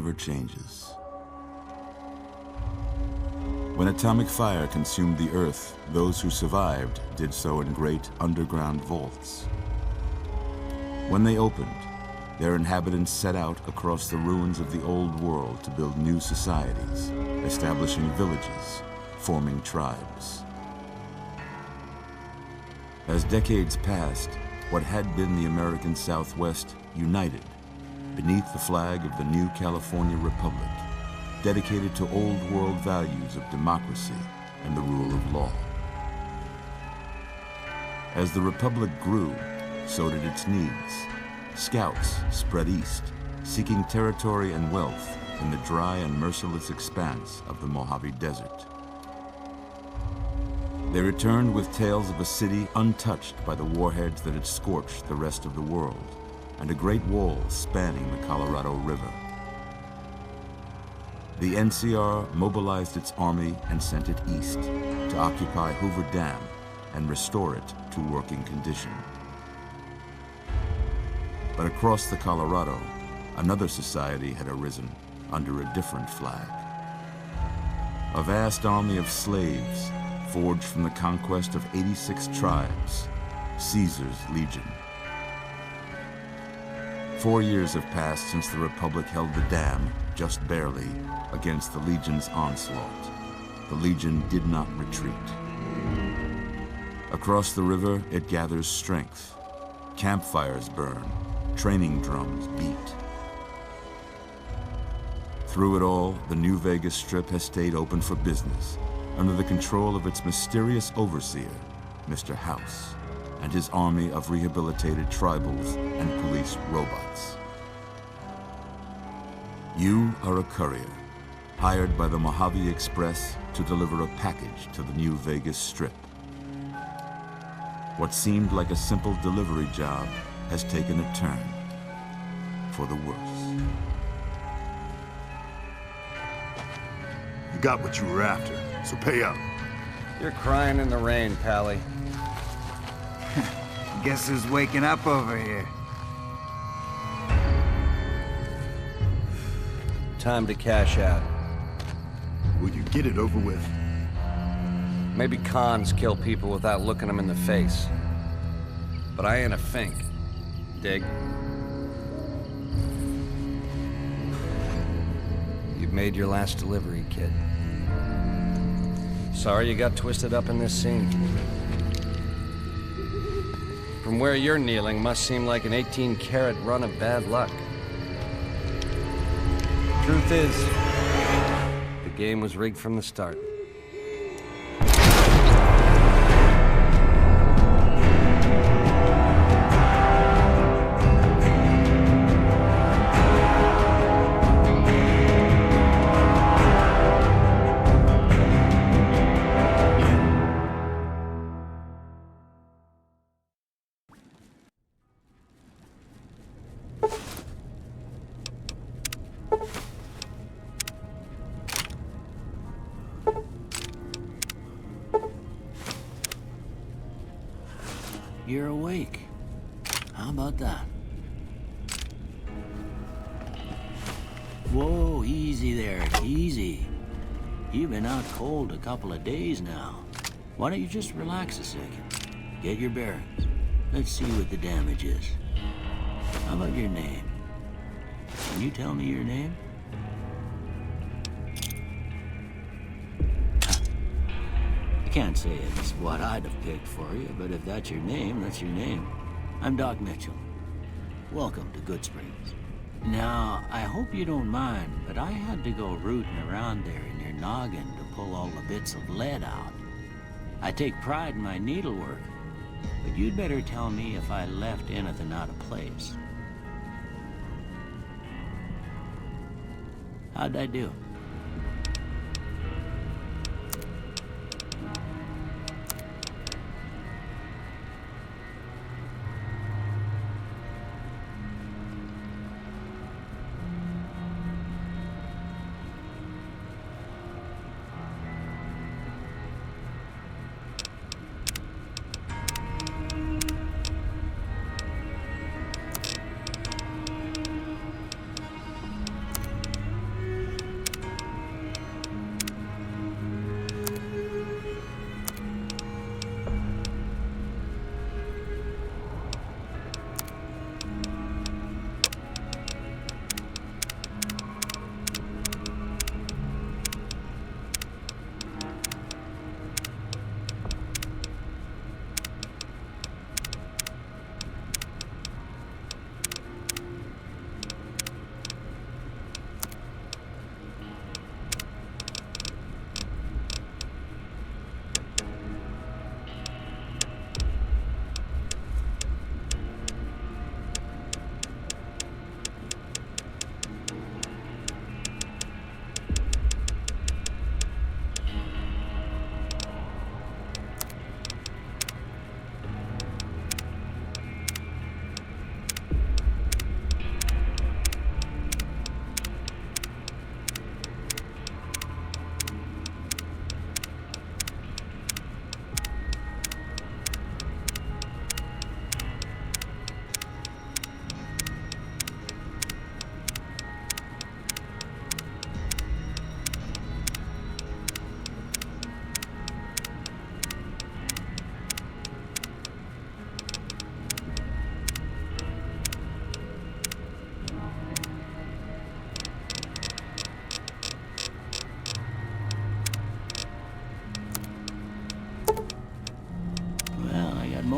never changes. When atomic fire consumed the Earth, those who survived did so in great underground vaults. When they opened, their inhabitants set out across the ruins of the old world to build new societies, establishing villages, forming tribes. As decades passed, what had been the American Southwest united beneath the flag of the new California Republic, dedicated to old world values of democracy and the rule of law. As the Republic grew, so did its needs. Scouts spread east, seeking territory and wealth in the dry and merciless expanse of the Mojave Desert. They returned with tales of a city untouched by the warheads that had scorched the rest of the world, and a great wall spanning the Colorado River. The NCR mobilized its army and sent it east to occupy Hoover Dam and restore it to working condition. But across the Colorado, another society had arisen under a different flag. A vast army of slaves forged from the conquest of 86 tribes, Caesar's Legion. 4 years have passed since the Republic held the dam, just barely, against the Legion's onslaught. The Legion did not retreat. Across the river, it gathers strength. Campfires burn, training drums beat. Through it all, the New Vegas Strip has stayed open for business, under the control of its mysterious overseer, Mr. House, and his army of rehabilitated tribals and police robots. You are a courier, hired by the Mojave Express to deliver a package to the New Vegas Strip. What seemed like a simple delivery job has taken a turn for the worse. You got what you were after, so pay up. You're crying in the rain, Pally. Guess who's waking up over here? Time to cash out. Will you get it over with? Maybe cons kill people without looking them in the face. But I ain't a fink. Dig? You've made your last delivery, kid. Sorry you got twisted up in this scene. From where you're kneeling must seem like an 18-carat run of bad luck. Truth is, the game was rigged from the start. You're awake. How about that? Whoa, easy there, easy. You've been out cold a couple of days now. Why don't you just relax a second? Get your bearings. Let's see what the damage is. How about your name? Can you tell me your name? Can't say it's what I'd have picked for you, but if that's your name, that's your name. I'm Doc Mitchell. Welcome to Good Springs. Now, I hope you don't mind, but I had to go rooting around there in your noggin to pull all the bits of lead out. I take pride in my needlework, but you'd better tell me if I left anything out of place. How'd I do?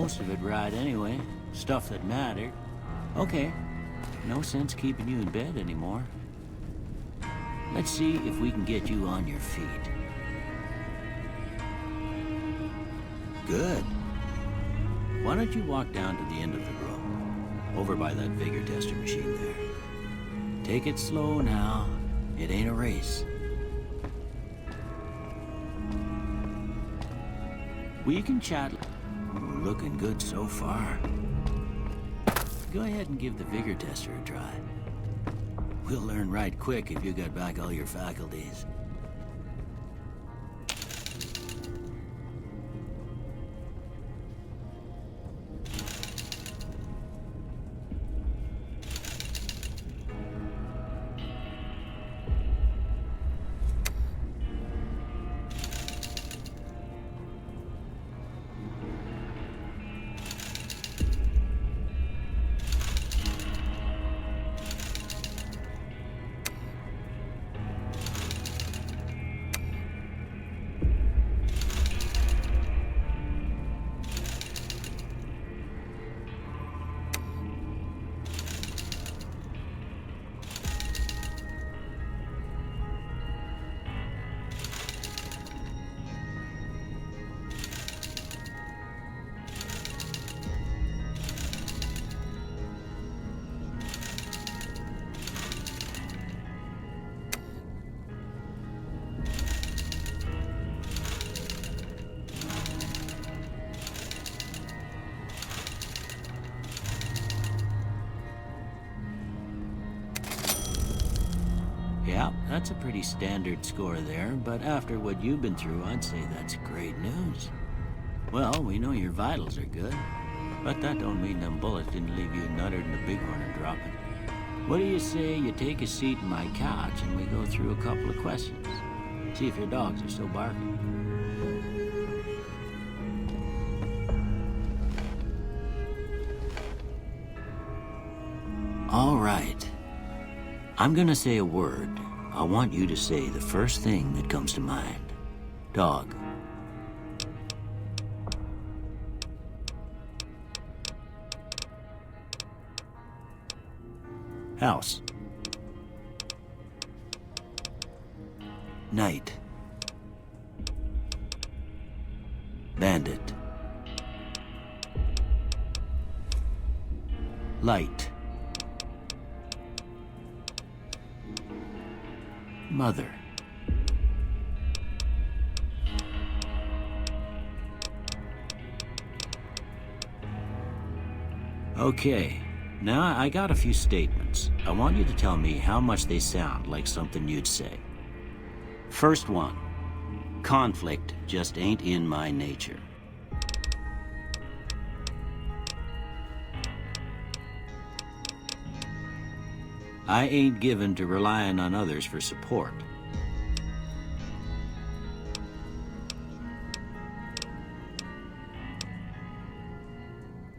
most of it right anyway. Stuff that mattered. Okay, no sense keeping you in bed anymore. Let's see if we can get you on your feet. Good. Why don't you walk down to the end of the row, over by that vigor tester machine there. Take it slow now. It ain't a race. We can chat. We're looking good so far. Go ahead and give the vigor tester a try. We'll learn right quick if you got back all your faculties. Yeah, that's a pretty standard score there, but after what you've been through, I'd say that's great news. Well, we know your vitals are good, but that don't mean them bullets didn't leave you nuttered in the bighorn and dropping. What do you say you take a seat in my couch and we go through a couple of questions? See if your dogs are still barking. All right. I'm gonna say a word. I want you to say the first thing that comes to mind. Dog. House. Night. Bandit. Light. Mother. Okay, now I got a few statements. I want you to tell me how much they sound like something you'd say. First one, conflict just ain't in my nature. I ain't given to relying on others for support.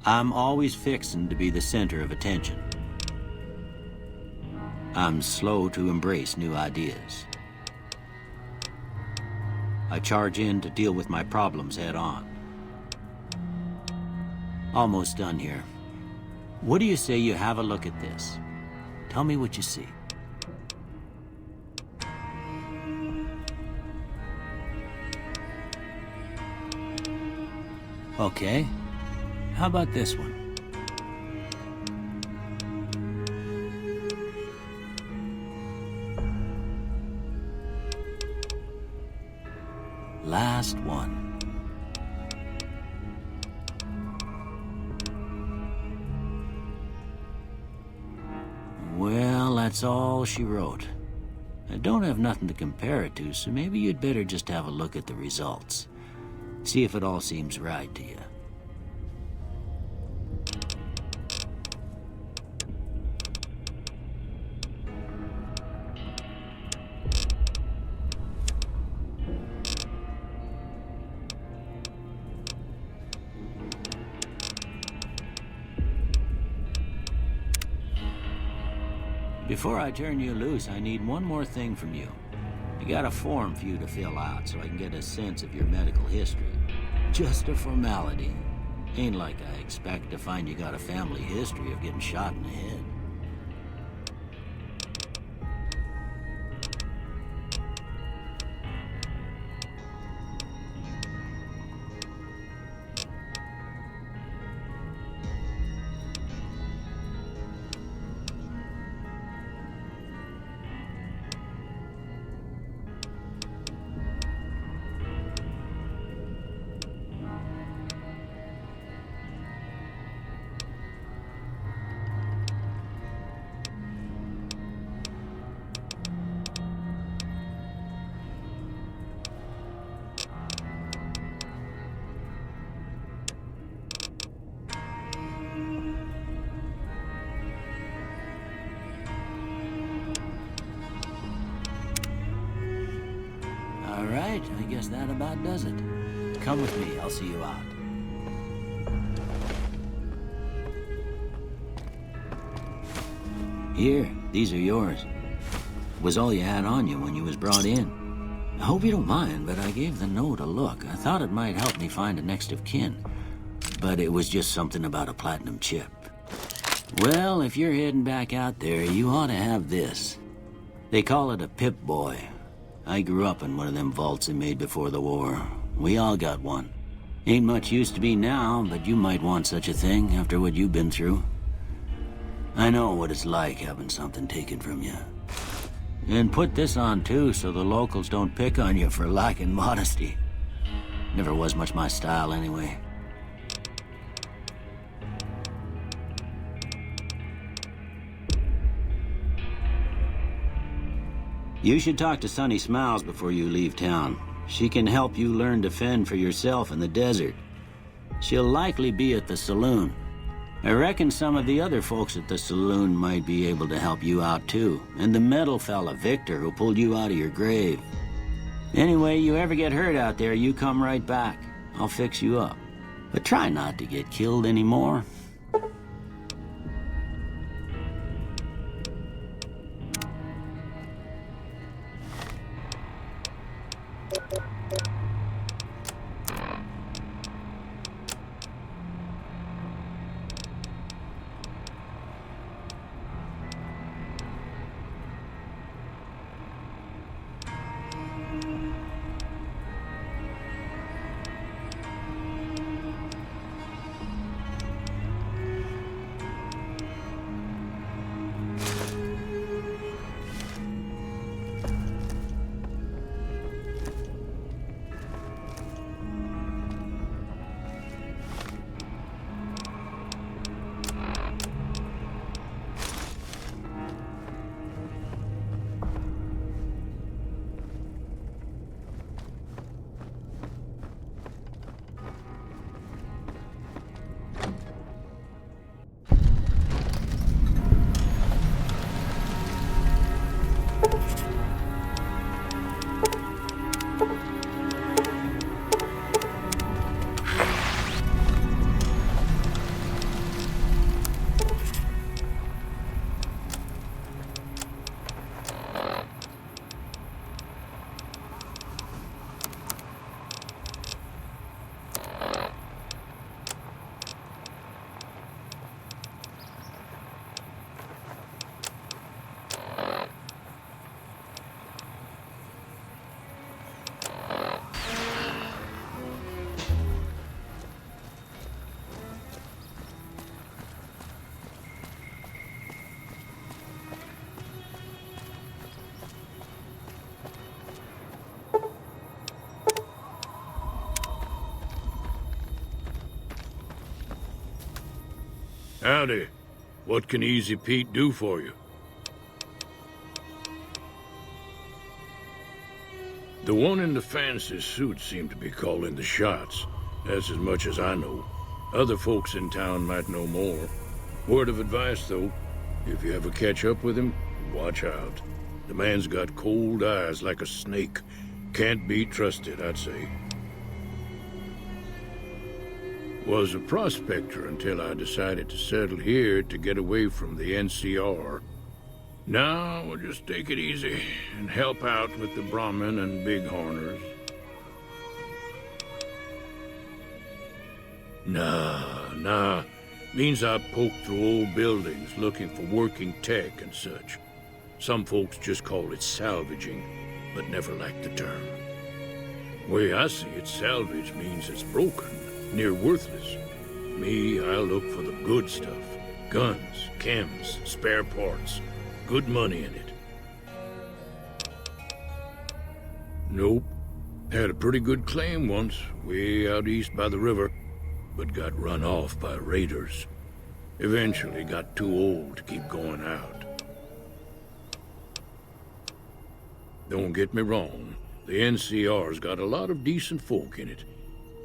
I'm always fixin' to be the center of attention. I'm slow to embrace new ideas. I charge in to deal with my problems head on. Almost done here. What do you say you have a look at this? Tell me what you see. Okay. How about this one? Last one. Well, that's all she wrote. I don't have nothing to compare it to, so maybe you'd better just have a look at the results. See if it all seems right to you. Before I turn you loose, I need one more thing from you. I got a form for you to fill out so I can get a sense of your medical history. Just a formality. Ain't like I expect to find you got a family history of getting shot in the head. All right, I guess that about does it. Come with me, I'll see you out. Here, these are yours. Was all you had on you when you was brought in. I hope you don't mind, but I gave the note a look. I thought it might help me find a next of kin. But it was just something about a platinum chip. Well, if you're heading back out there, you ought to have this. They call it a Pip-Boy. I grew up in one of them vaults they made before the war. We all got one. Ain't much use to me now, but you might want such a thing after what you've been through. I know what it's like having something taken from you. And put this on too, so the locals don't pick on you for lacking modesty. Never was much my style anyway. You should talk to Sunny Smiles before you leave town. She can help you learn to fend for yourself in the desert. She'll likely be at the saloon. I reckon some of the other folks at the saloon might be able to help you out too. And the metal fella, Victor, who pulled you out of your grave. Anyway, you ever get hurt out there, you come right back. I'll fix you up. But try not to get killed anymore. Howdy. What can Easy Pete do for you? The one in the fancy suit seemed to be calling the shots. That's as much as I know. Other folks in town might know more. Word of advice, though, if you ever catch up with him, watch out. The man's got cold eyes like a snake. Can't be trusted, I'd say. Was a prospector until I decided to settle here to get away from the NCR. Now we'll just take it easy and help out with the Brahmin and Bighorners. Nah. Means I poke through old buildings looking for working tech and such. Some folks just call it salvaging, but never liked the term. Way I see it, salvage means it's broken, near worthless. Me, I look for the good stuff. Guns, chems, spare parts. Good money in it. Nope. Had a pretty good claim once, way out east by the river, but got run off by raiders. Eventually got too old to keep going out. Don't get me wrong, the NCR's got a lot of decent folk in it.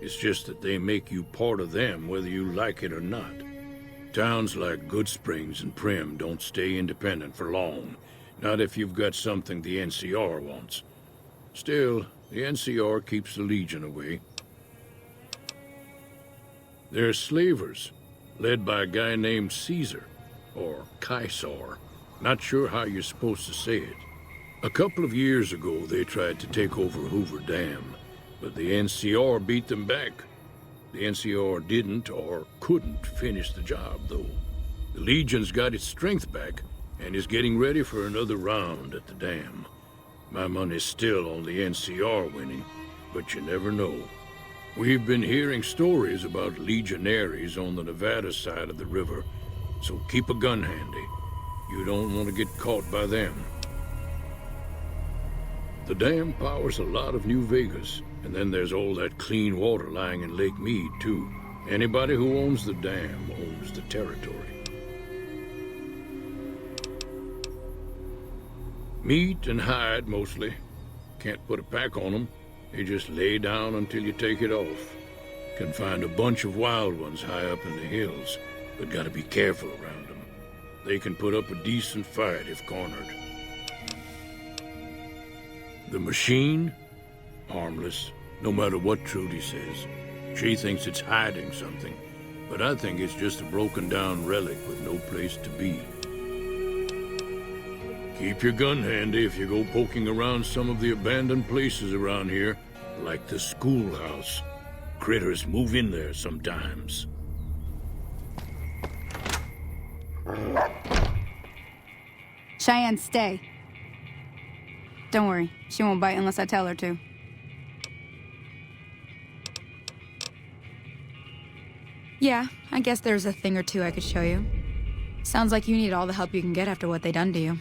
It's just that they make you part of them whether you like it or not. Towns like Goodsprings and Prim don't stay independent for long, not if you've got something the NCR wants. Still, the NCR keeps the Legion away. They're slavers, led by a guy named Caesar, or Caesar. Not sure how you're supposed to say it. A couple of years ago, they tried to take over Hoover Dam, but the NCR beat them back. The NCR didn't or couldn't finish the job, though. The Legion's got its strength back and is getting ready for another round at the dam. My money's still on the NCR winning, but you never know. We've been hearing stories about legionaries on the Nevada side of the river, so keep a gun handy. You don't want to get caught by them. The dam powers a lot of New Vegas, and then there's all that clean water lying in Lake Mead, too. Anybody who owns the dam owns the territory. Meat and hide, mostly. Can't put a pack on them. They just lay down until you take it off. Can find a bunch of wild ones high up in the hills, but gotta be careful around them. They can put up a decent fight if cornered. The machine? Harmless, no matter what Trudy says. She thinks it's hiding something, but I think it's just a broken down relic with no place to be. Keep your gun handy if you go poking around some of the abandoned places around here, like the schoolhouse. Critters move in there sometimes. Cheyenne, stay. Don't worry, she won't bite unless I tell her to. Yeah, I guess there's a thing or two I could show you. Sounds like you need all the help you can get after what they done to you.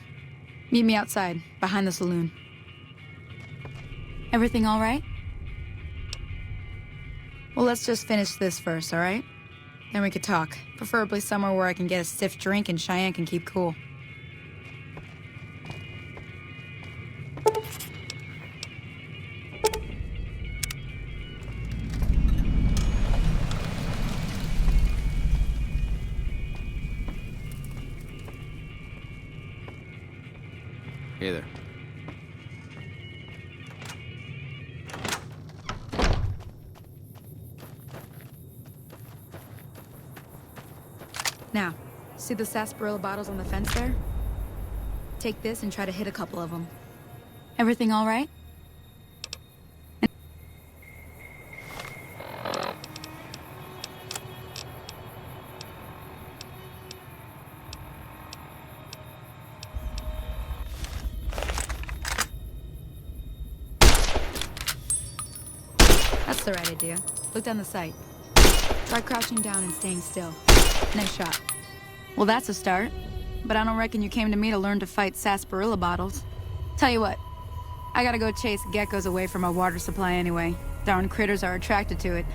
Meet me outside, behind the saloon. Everything all right? Well, let's just finish this first, all right? Then we could talk. Preferably somewhere where I can get a stiff drink and Cheyenne can keep cool. Hey there. Now, see the sarsaparilla bottles on the fence there? Take this and try to hit a couple of them. Everything all right? That's the right idea. Look down the sight. Try crouching down and staying still. Nice shot. Well, that's a start. But I don't reckon you came to me to learn to fight sarsaparilla bottles. Tell you what, I gotta go chase geckos away from our water supply anyway. Darn critters are attracted to it.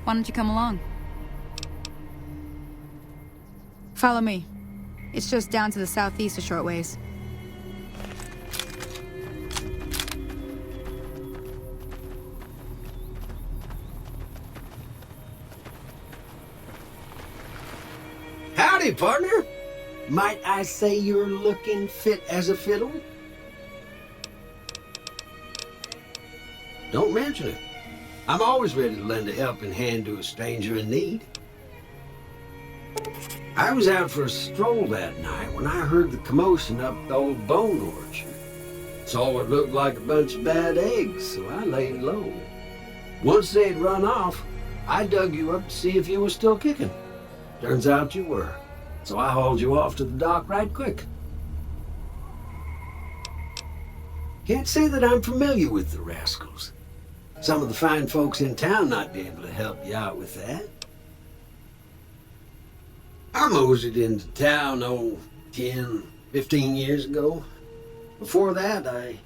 Why don't you come along? Follow me. It's just down to the southeast a short ways. Howdy, partner. Might I say you're looking fit as a fiddle? Don't mention it. I'm always ready to lend a helping hand to a stranger in need. I was out for a stroll that night when I heard the commotion up the old bone orchard. Saw what looked like a bunch of bad eggs, so I laid low. Once they'd run off, I dug you up to see if you were still kicking. Turns out you were. So I hauled you off to the dock right quick. Can't say that I'm familiar with the rascals. Some of the fine folks in town might be able to help you out with that. I moseyed into town, 10, 15 years ago. Before that, I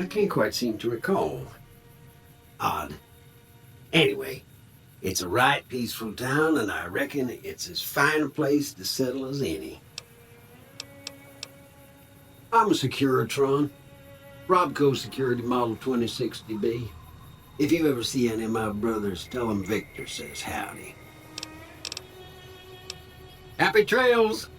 can't quite seem to recall. Odd. Anyway, it's a right peaceful town, and I reckon it's as fine a place to settle as any. I'm a Securitron. Robco Security Model 2060B. If you ever see any of my brothers, tell them Victor says howdy. Happy trails!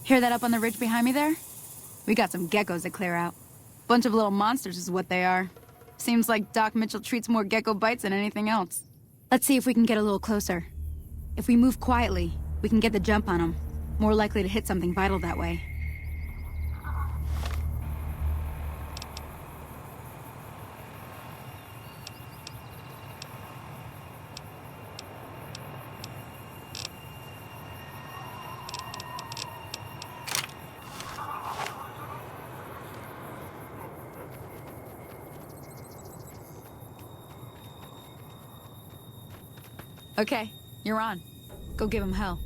Hear that up on the ridge behind me there? We got some geckos to clear out. Bunch of little monsters is what they are. Seems like Doc Mitchell treats more gecko bites than anything else. Let's see if we can get a little closer. If we move quietly, we can get the jump on them. More likely to hit something vital that way. Okay, you're on. Go give him hell.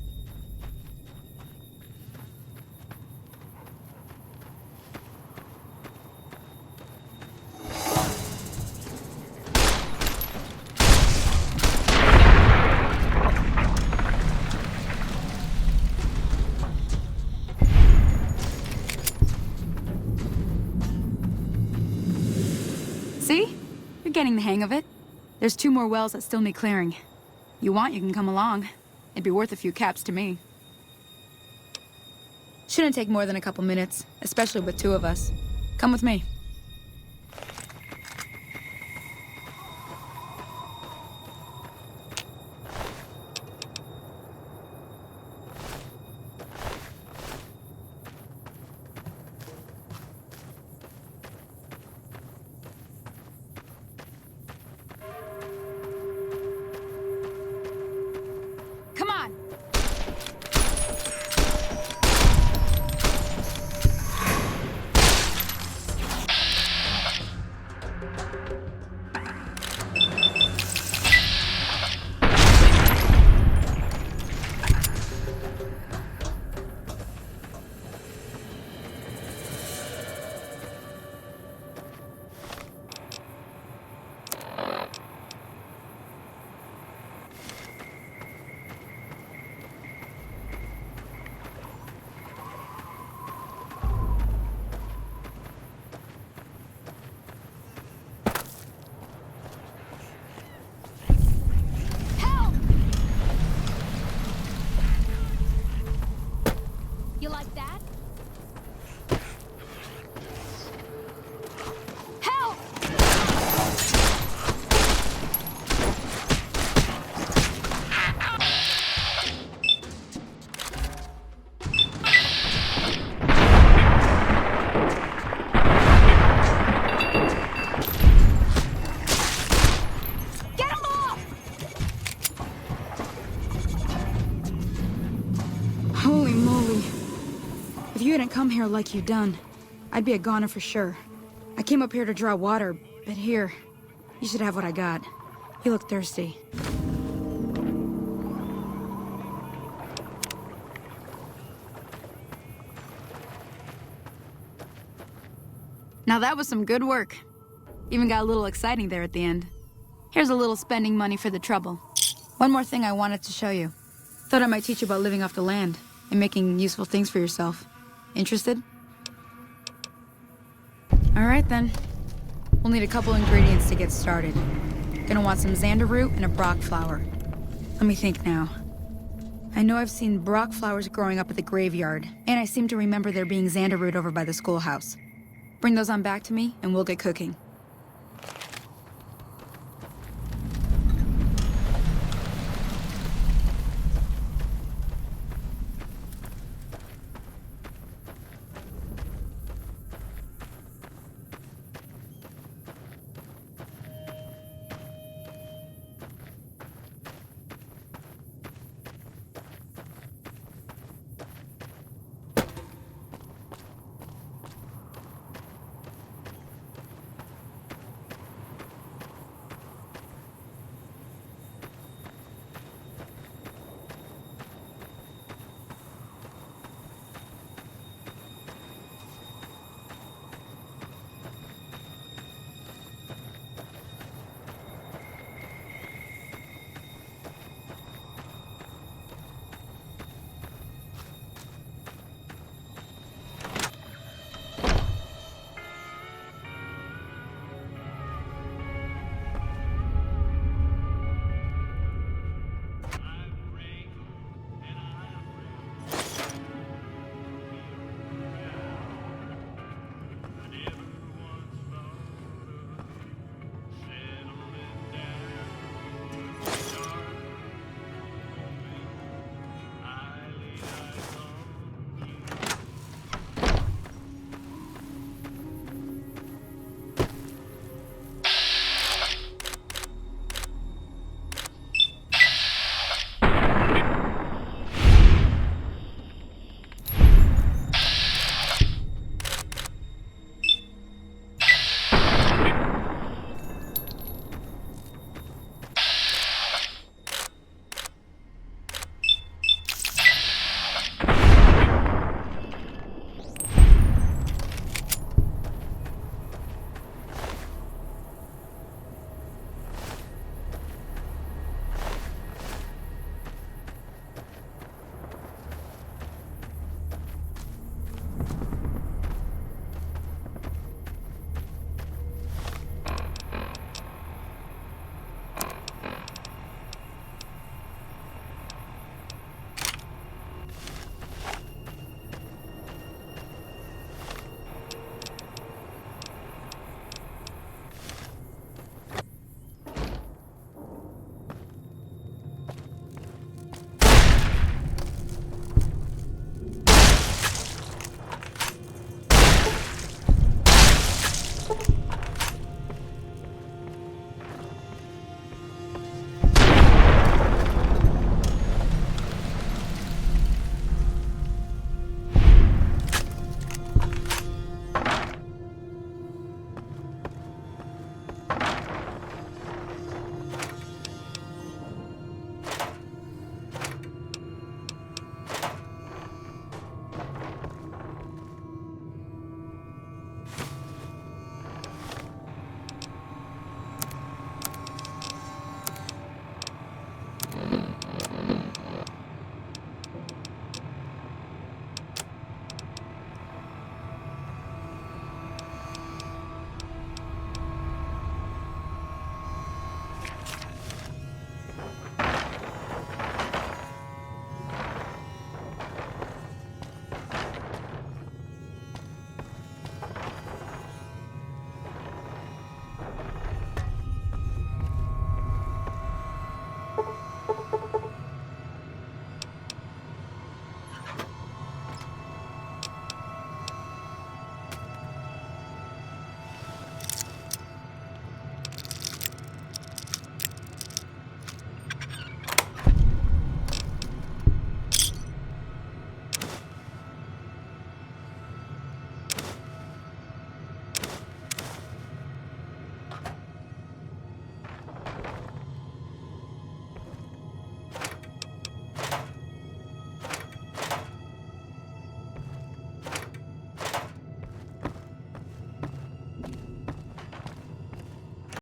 See? You're getting the hang of it. There's 2 more wells that still need clearing. You can come along. It'd be worth a few caps to me. Shouldn't take more than a couple minutes, especially with 2 of us. Come with me. Come on! You like that? Help! Get him off! Holy moly. If you hadn't come here like you done, I'd be a goner for sure. I came up here to draw water, but here, you should have what I got. You look thirsty. Now that was some good work. Even got a little exciting there at the end. Here's a little spending money for the trouble. One more thing I wanted to show you. Thought I might teach you about living off the land and making useful things for yourself. Interested? All right then. We'll need a couple ingredients to get started. Gonna want some xander root and a brock flower. Let me think now. I know I've seen brock flowers growing up at the graveyard, and I seem to remember there being xander root over by the schoolhouse. Bring those on back to me, and we'll get cooking.